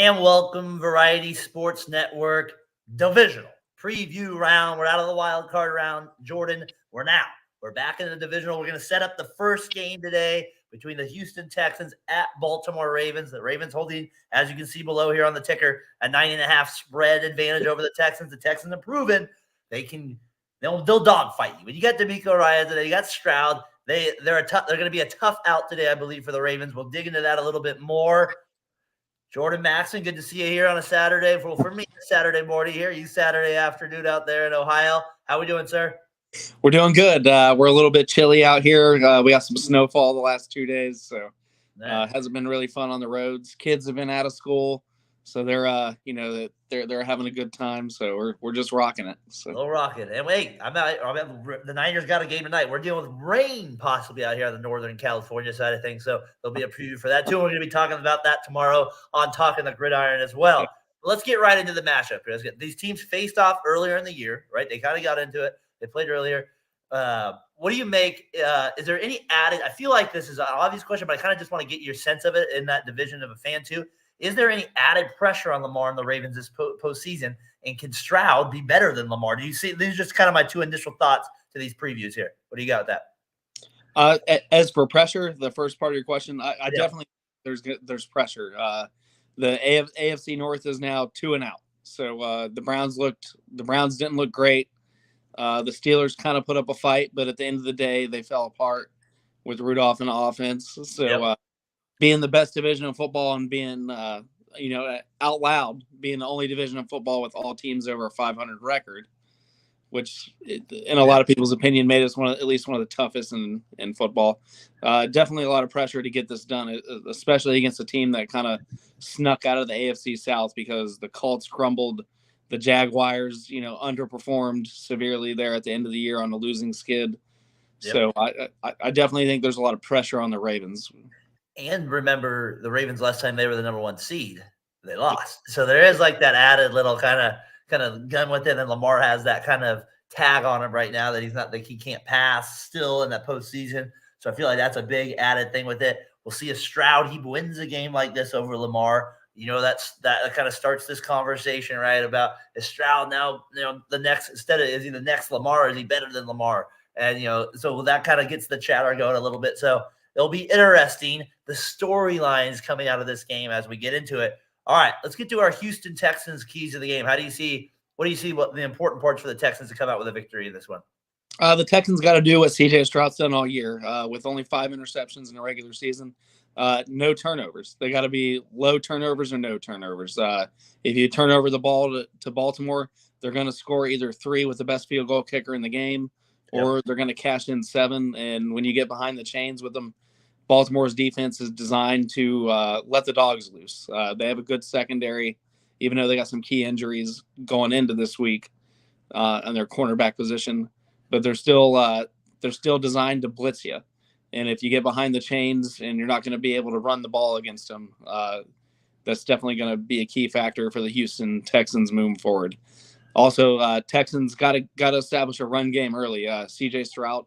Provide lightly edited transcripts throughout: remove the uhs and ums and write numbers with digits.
And welcome, Variety Sports Network Divisional Preview Round. We're out of the wild card round. Jordan, we're back in the Divisional. We're going to set up the first game today between the Houston Texans at Baltimore Ravens. The Ravens holding, as you can see below here on the ticker, a 9.5 spread advantage over the Texans. The Texans have proven they'll dogfight you. When you got D'Amico Ryans today, you got Stroud. They're going to be a tough out today, I believe, for the Ravens. We'll dig into that a little bit more. Jordan Maxson, good to see you here on a Saturday. Well, for me, Saturday morning here. You Saturday afternoon out there in Ohio. How we doing, sir? We're doing good. We're a little bit chilly out here. We got some snowfall the last 2 days, so hasn't been really fun on the roads. Kids have been out of school, so they're having a good time. So we're just rocking it. So we'll rock it. And wait, the Niners got a game tonight. We're dealing with rain possibly out here on the Northern California side of things, so there'll be a preview for that too. We're going to be talking about that tomorrow on Talking the Gridiron as well. Yeah. Let's get right into the matchup. These teams faced off earlier in the year, right? They kind of got into it. They played earlier. What do you make? Is there any added? I feel like this is an obvious question, but I kind of just want to get your sense of it in that division of a fan too. Is there any added pressure on Lamar and the Ravens this postseason? And can Stroud be better than Lamar? Do you see? These are just kind of my two initial thoughts to these previews here. What do you got with that? As for pressure, the first part of your question, I definitely there's pressure. The AFC North is now 2-0. So the Browns didn't look great. The Steelers kind of put up a fight, but at the end of the day, they fell apart with Rudolph in the offense. So being the best division of football and being, out loud, being the only division of football with all teams over a 500 record, which in a lot of people's opinion made us at least one of the toughest in football. Definitely a lot of pressure to get this done, especially against a team that kind of snuck out of the AFC South because the Colts crumbled. The Jaguars, underperformed severely there at the end of the year on a losing skid. Yep. So I definitely think there's a lot of pressure on the Ravens. And remember, the Ravens last time they were the number 1 seed, they lost. So there is like that added little kind of gun with it. And Lamar has that kind of tag on him right now that he can't pass still in that postseason. So I feel like that's a big added thing with it. We'll see if Stroud, he wins a game like this over Lamar. That kind of starts this conversation, right? About is Stroud now, the next, instead of is he the next Lamar, is he better than Lamar? And, so that kind of gets the chatter going a little bit. So it'll be interesting, the storylines coming out of this game as we get into it. All right, let's get to our Houston Texans keys of the game. What do you see what the important parts for the Texans to come out with a victory in this one? The Texans got to do what CJ Stroud's done all year with only 5 interceptions in a regular season. No turnovers. They got to be low turnovers or no turnovers. If you turn over the ball to Baltimore, they're going to score either 3 with the best field goal kicker in the game, or they're going to cash in 7. And when you get behind the chains with them, Baltimore's defense is designed to let the dogs loose. They have a good secondary, even though they got some key injuries going into this week on their cornerback position. But they're still designed to blitz you. And if you get behind the chains and you're not going to be able to run the ball against them, that's definitely going to be a key factor for the Houston Texans moving forward. Also, Texans got to establish a run game early. CJ Stroud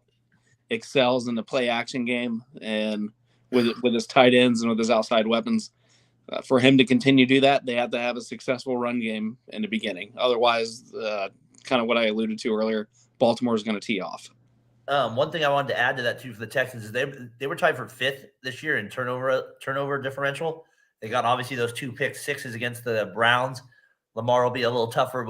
excels in the play action game and with his tight ends and with his outside weapons. For him to continue to do that, they have to have a successful run game in the beginning. Otherwise, kind of what I alluded to earlier, Baltimore is going to tee off. One thing I wanted to add to that too for the Texans is they were tied for 5th this year in turnover differential. They got obviously those 2 pick sixes against the Browns. Lamar will be a little tougher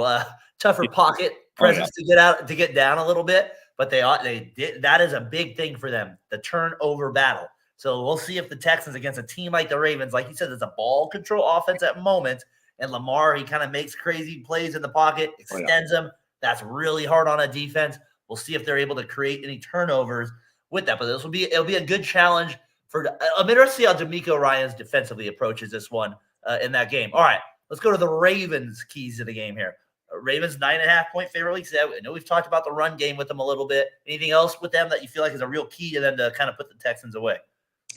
pocket presence to get down a little bit, but they did. That is a big thing for them, the turnover battle. So we'll see if the Texans against a team like the Ravens, like you said, it's a ball control offense at moments, and Lamar, he kind of makes crazy plays in the pocket, extends them. That's really hard on a defense. We'll see if they're able to create any turnovers with that. But it'll be a good challenge I'm interested to see how D'Amico Ryans defensively approaches this one in that game. All right, let's go to the Ravens' keys to the game here. Ravens 9.5-point favorite. I know we've talked about the run game with them a little bit. Anything else with them that you feel like is a real key to them to kind of put the Texans away?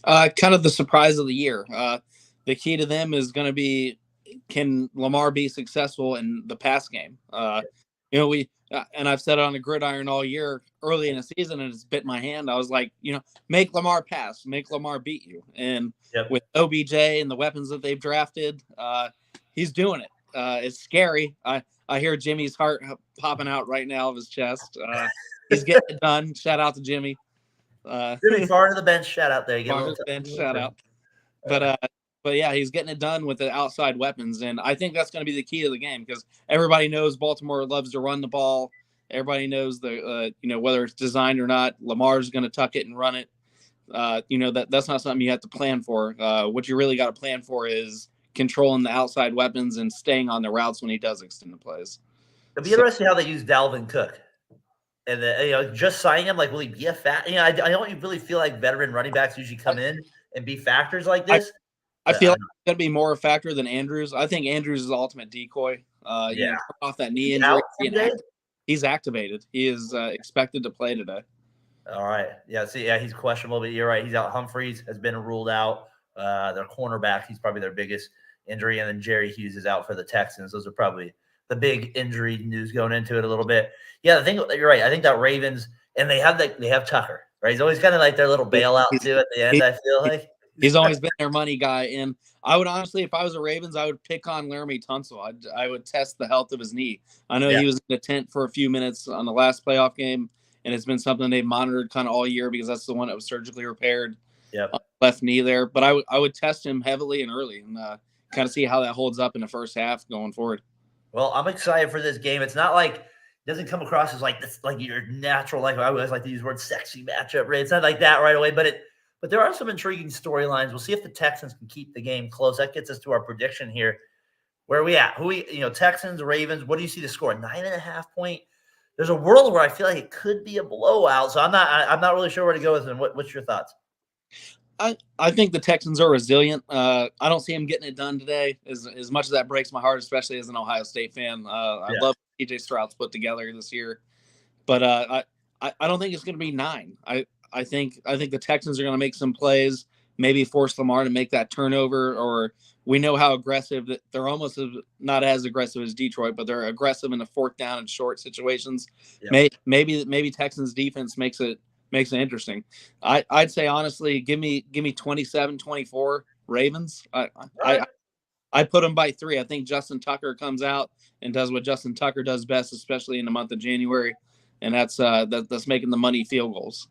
Kind of the surprise of the year. The key to them is going to be, can Lamar be successful in the pass game? And I've said it on the gridiron all year early in the season, and it's bit my hand. I was like, make Lamar pass, make Lamar beat you. And with OBJ and the weapons that they've drafted, he's doing it. It's scary. I hear Jimmy's heart popping out right now of his chest. He's getting it done. Shout out to Jimmy. Jimmy, far to the bench. Shout out there. You get a little bench shout out. But yeah, he's getting it done with the outside weapons, and I think that's going to be the key to the game because everybody knows Baltimore loves to run the ball. Everybody knows whether it's designed or not, Lamar's going to tuck it and run it. That's not something you have to plan for. What you really got to plan for is controlling the outside weapons and staying on the routes when he does extend the plays. It'll be interesting how they use Dalvin Cook. And just signing him, will he be a fat? I don't really feel like veteran running backs usually come in and be factors like this. I feel like it's going to be more a factor than Andrews. I think Andrews is the ultimate decoy. Off that knee injury. He's activated. He is expected to play today. All right. Yeah, he's questionable, but you're right. He's out. Humphreys has been ruled out. Their cornerback, he's probably their biggest injury. And then Jerry Hughes is out for the Texans. Those are probably the big injury news going into it a little bit. Yeah, the thing, you're right. I think that Ravens, and they have Tucker, right? He's always kind of like their little bailout too at the end, I feel like. He's always been their money guy. And I would honestly, if I was a Ravens, I would pick on Laramie Tunsil. I would test the health of his knee. I know he was in the tent for a few minutes on the last playoff game, and it's been something they've monitored kind of all year because that's the one that was surgically repaired. Left knee there. But I would test him heavily and early and kind of see how that holds up in the first half going forward. Well, I'm excited for this game. It's not like it doesn't come across as like this, like your natural, I always like to use the word sexy matchup, right? It's not like that right away, but there are some intriguing storylines. We'll see if the Texans can keep the game close. That gets us to our prediction here. Where are we at? Texans, Ravens, what do you see the score? 9.5 point. There's a world where I feel like it could be a blowout. So I'm not really sure where to go with it. What's your thoughts? I think the Texans are resilient. I don't see them getting it done today. As much as that breaks my heart, especially as an Ohio State fan. I love CJ Stroud's put together this year, but I don't think it's going to be 9. I think the Texans are going to make some plays, maybe force Lamar to make that turnover, or we know how aggressive that they're almost not as aggressive as Detroit, but they're aggressive in the 4th down and short situations. Yep. Maybe Texans defense makes it interesting. I'd say honestly, give me 27-24 Ravens. I put them by 3. I think Justin Tucker comes out and does what Justin Tucker does best, especially in the month of January, and that's making the money field goals.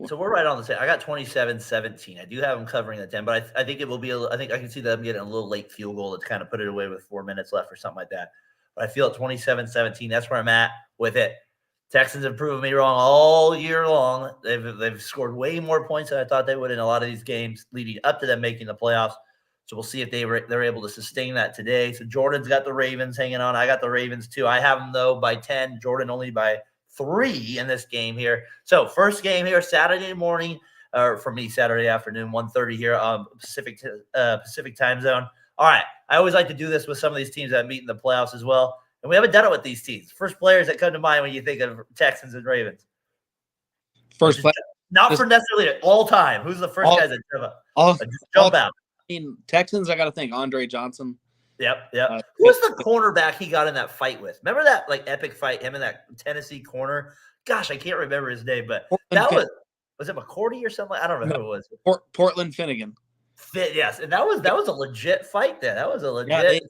So we're right on the same. I got 27-17. I do have them covering the 10, but I think it will be. I think I can see them getting a little late field goal to kind of put it away with 4 minutes left or something like that. But I feel at 27-17. That's where I'm at with it. Texans have proven me wrong all year long. They've scored way more points than I thought they would in a lot of these games leading up to them making the playoffs. So we'll see if they're able to sustain that today. So Jordan's got the Ravens hanging on. I got the Ravens too. I have them though by 10. Jordan only by 3 in this game here. So first game here Saturday morning, or for me Saturday afternoon, 1:30 here Pacific time zone. All right, I always like to do this with some of these teams that meet in the playoffs as well, and we haven't done it with these teams. First players that come to mind when you think of Texans and Ravens. First player, not for necessarily all time. Who's the first guys that jump out? I mean, Texans, I got to think Andre Johnson. Yep. Who was the cornerback he got in that fight with? Remember that epic fight, him in that Tennessee corner? Gosh, I can't remember his name, but that was it McCourty or something? I don't know who it was. Portland Finnegan. Yes, and that was a legit fight there. That was a legit.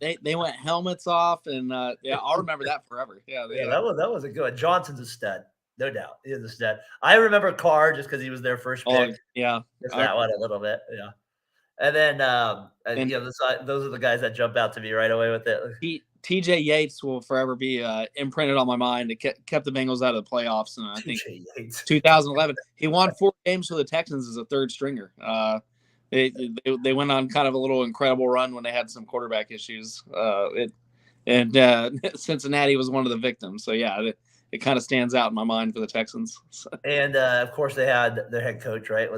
Yeah, they went helmets off, and I'll remember that forever. That was a good one. Johnson's a stud, no doubt. He is a stud. I remember Carr just because he was their first pick. Just that one a little bit. Yeah. And then, those are the guys that jump out to me right away with it. TJ Yates will forever be imprinted on my mind. It kept the Bengals out of the playoffs, and I think 2011 he won 4 games for the Texans as a third stringer. They went on kind of a little incredible run when they had some quarterback issues. Cincinnati was one of the victims. So it kind of stands out in my mind for the Texans. And, of course, they had their head coach, right?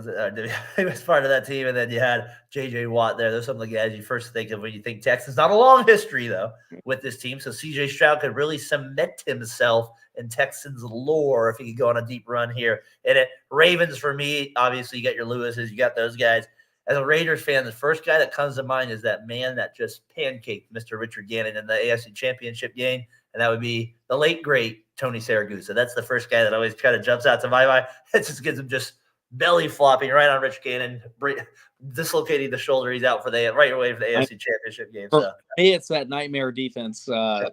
He was part of that team. And then you had J.J. Watt there. Those are some of the guys you first think of when you think Texans. Not a long history, though, with this team. So C.J. Stroud could really cement himself in Texans lore if he could go on a deep run here. And Ravens, for me, obviously, you got your Lewises. You got those guys. As a Raiders fan, the first guy that comes to mind is that man that just pancaked Mr. Richard Gannon in the AFC Championship game. And that would be the late, great Tony Saragusa. That's the first guy that always kind of jumps out to my mind. It just gives him just belly flopping right on Rich Gannon, dislocating the shoulder. He's out for right away for the AFC Championship game. For So me, it's that nightmare defense. gosh,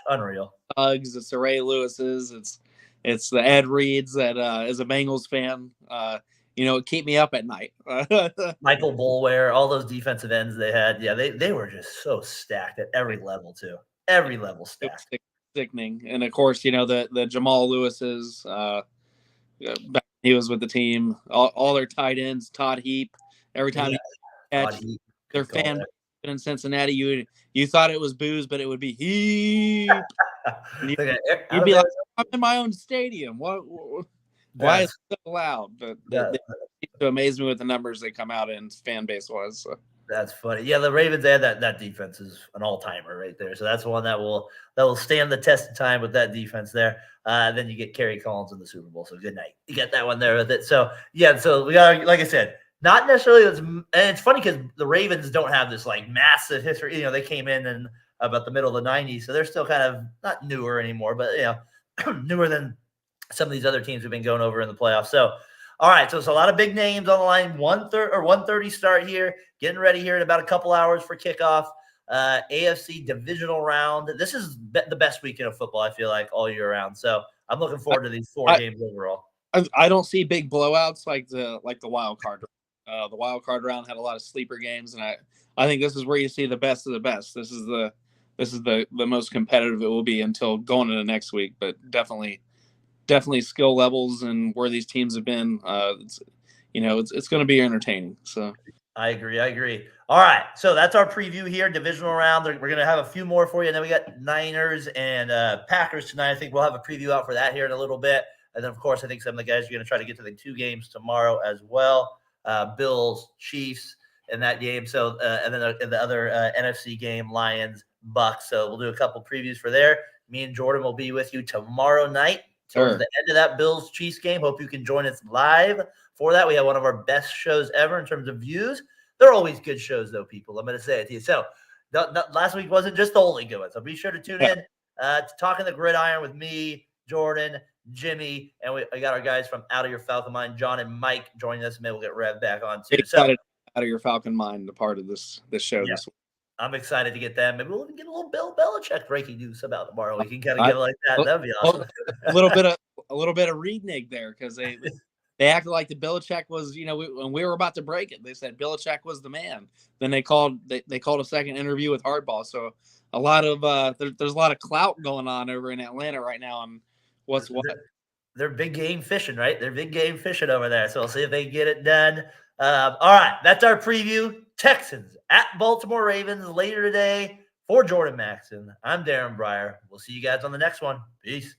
unreal. It's the Ray Lewis's, it's the Ed Reeds that as a Bengals fan, keep me up at night. Michael Boulware, all those defensive ends they had. Yeah, they were just so stacked at every level too. Every level stacked. Sickening. And of course, the Jamal Lewis's back when he was with the team, all their tight ends, Todd Heap, every time he catch their fan in Cincinnati, you thought it was booze, but it would be Heap. You'd be like, I'm in my own stadium. Why is it so loud? But it amazed me with the numbers they come out in fan base wise. So. That's funny. Yeah, the Ravens, they had that defense is an all-timer right there. So that's one that will stand the test of time with that defense there. Then you get Kerry Collins in the Super Bowl. So good night. You get that one there with it. So yeah, so we got, like I said, not necessarily, and it's funny because the Ravens don't have this like massive history. They came in about the middle of the 90s. So they're still kind of not newer anymore, but newer than some of these other teams have been going over in the playoffs. So all right, so it's a lot of big names on the line. 1:30 start here. Getting ready here in about a couple hours for kickoff. AFC Divisional round. This is the best weekend of football, I feel like, all year round. So I'm looking forward to these 4 games overall. I don't see big blowouts like the wild card. The wild card round had a lot of sleeper games, and I think this is where you see the best of the best. This is the most competitive it will be until going into next week, but definitely skill levels and where these teams have been. It's going to be entertaining. So I agree. All right, so that's our preview here, divisional round. We're going to have a few more for you, and then we got Niners and Packers tonight. I think we'll have a preview out for that here in a little bit, and then of course I think some of the guys are going to try to get to the 2 games tomorrow as well. Bills, Chiefs in that game. So and then the other NFC game, Lions, Bucks. So we'll do a couple previews for there. Me and Jordan will be with you tomorrow night. Towards the end of that Bills-Chiefs game. Hope you can join us live for that. We have one of our best shows ever in terms of views. They're always good shows, though, people. I'm going to say it to you. So last week wasn't just the only good one. So be sure to tune in to Talking the Gridiron with me, Jordan, Jimmy, and we got our guys from Out of Your Falcon Mind, John and Mike, joining us. Maybe we'll get Rev back on, too. Excited Out of Your Falcon Mind, a part of this show this week. I'm excited to get that. Maybe we'll get a little Bill Belichick breaking news about tomorrow. We can kind of get it like that. That'd be awesome. a little bit of Reednig there because they acted like the Belichick was, when we were about to break it, they said Belichick was the man. Then they called a second interview with Hardball. So a lot of there's a lot of clout going on over in Atlanta right now on what's what. They're big game fishing, right? They're big game fishing over there. So we'll see if they can get it done. All right, that's our preview. Texans at Baltimore Ravens later today. For Jordan Maxson, I'm Darren Breyer. We'll see you guys on the next one. Peace.